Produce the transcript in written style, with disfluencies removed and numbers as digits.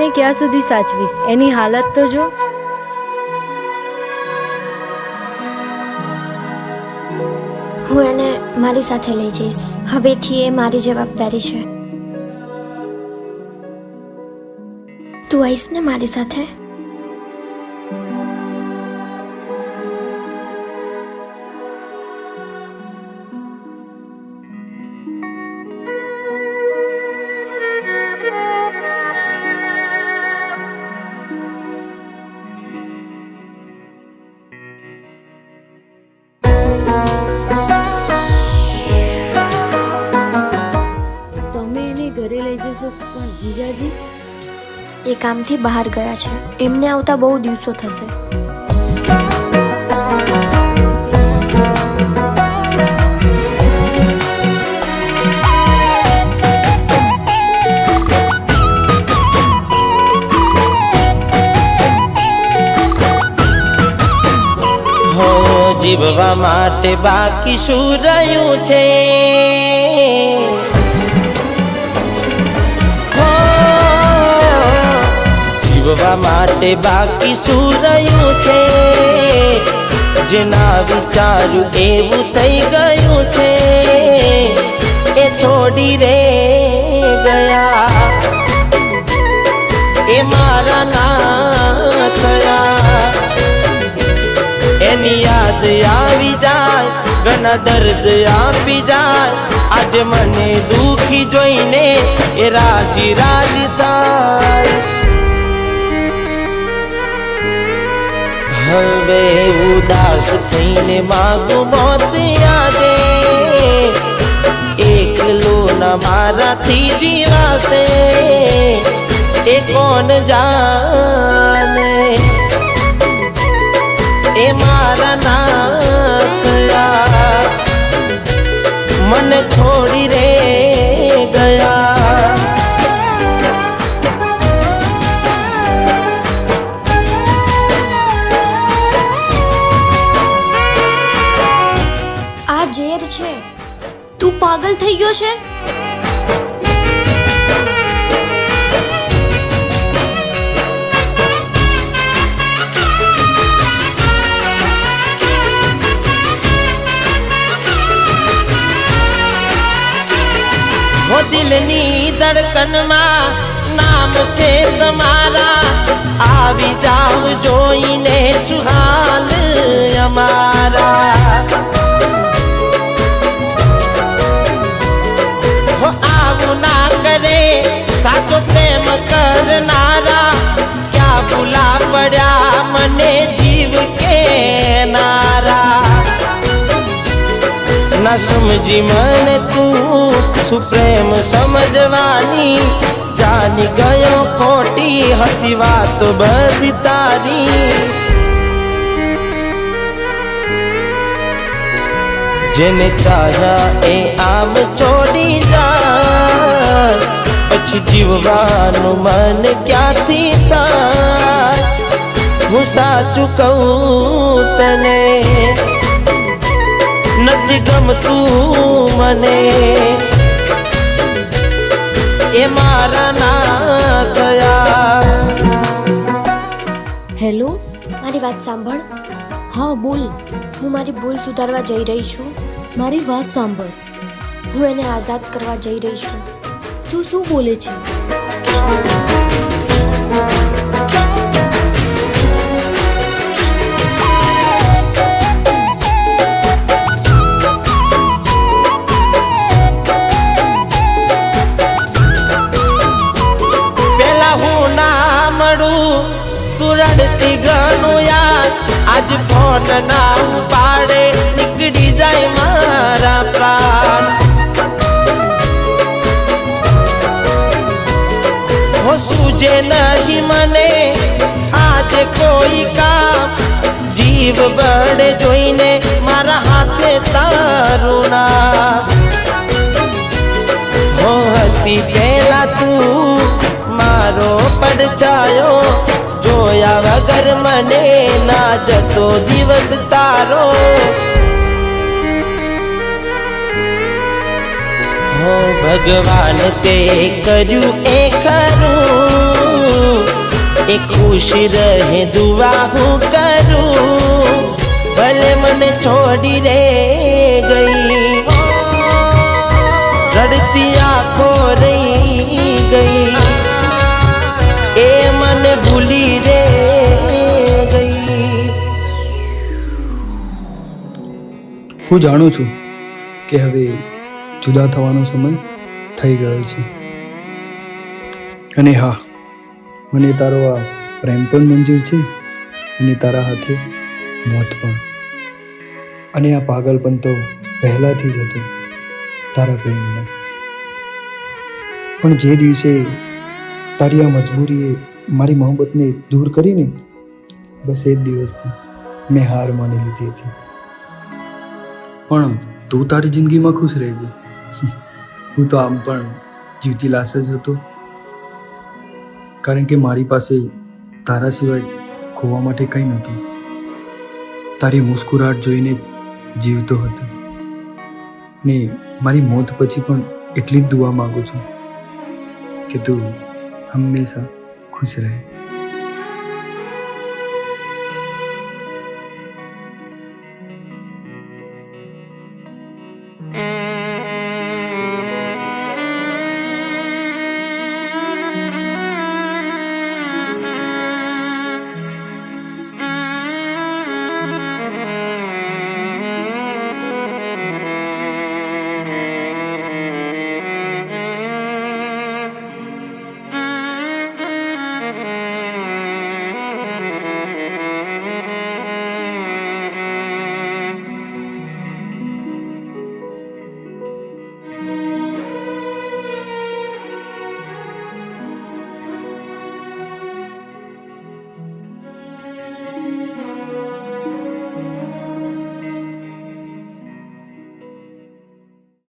એને ક્યાં સુધી સાચવીશ? એની હાલત તો જો. હું એને મારી સાથે લઈ જઈશ. હવેથી એ મારી જવાબદારી છે. તું આવીશ ને મારી સાથે? ઘરે લઈ જશો પણ જીજાજી? એ કામથી બહાર ગયા છે. એમને આવતા બહુ દિવસો થશે. જીવવા માટે બાકી શું રહ્યું છે? જીવવા માટે બાકી શું રહ્યું છે? જેના વિચાર્યું એવું થઈ ગયું છે. એ છોડી રે ગયા, એ મારા ના થયા. એની યાદ આવી જાય, ઘણા દર્દ આપી જાય. આજે મને દુખી જોઈને એ રાજી રાજી થાય. હવે ઉદાસ થઈને માગું મોત આજે. એકલો ના મારાથી જીવાશે એ કોણ જાણે. એ મારા ના થયા, મને છોડી રે ગયા. આ ઝેર છે. તું પાગલ થઈ ગયો છે? હો દિલની ધડકનમાં નામ છે તમારા. આવી જાવ જોઈને સુહાલ અમારા. હો આવું ના કરે સાચો પ્રેમ કરનારા. ક્યાં ભૂલા પડ્યા મને જીવ કે નારા. ના સમજી મને તું શું પ્રેમ સમજવાની. જાની ગયો ખોટી હતી વાતો બધી તારી. જેને ચાહ્યા એ આમ છોડી જાય. પછી જીવવાનું મન ક્યાંથી થાય? હું સાચું કહું તને, નથી ગમતું મને. એ મારા ના થયા. હેલો, મારી વાત સાંભળ. હા બોલ. હું મારી ભૂલ સુધારવા જઈ રહી છું. મારી વાત સાંભળ. હું એને આઝાદ કરવા જઈ રહી છું. તું શું બોલે છે? તું રડતી ઘણું યાર. આજ ફોન ના ઉપાડે નીકળી જાય મારા પ્રાણ. હો સૂજે નહીં મને આજે કોઈ કામ. જીવ બળે જોઈને મારા હાથે તારું નામ. હો હતી પહેલા તું મારો પડછાયો. જોયા વગર મને ના જતો દિવસ તારો. હો ભગવાન તે કર્યું એ ખરું. એ ખુશ રહે દુઆ હું કરું ભલે મને છોડી રે ગઈ રડતી આંખો રહી ગઈ એ મને ભૂલી રે ગઈ. હું જાણું છું કે હવે જુદા થવાનો સમય થઈ ગયો છે અને હા મને તારો આ પ્રેમ પણ મંજૂર છે અને તારા હાથે મોત પણ અને આ પાગલપણ તો પહેલાથી જ હતું તારા પ્રેમનો પણ જે દિવસે તારી આ મજબૂરીએ મારી મોહબ્બતને દૂર કરીને બસ એ જ દિવસથી મેં હાર માની લીધી હતી. પણ તું તારી જિંદગીમાં ખુશ રહેજે. હું તો આમ પણ જીવતી લાશ જ હતો કારણ કે મારી પાસે તારા સિવાય ખોવા માટે કંઈ નહોતું. તારી મુસ્કુરાહટ જોઈને જીવતો હતો ને મારી મોત પછી પણ એટલી જ દુઆ માગું છું કે તું હંમેશા ખુશ રહે.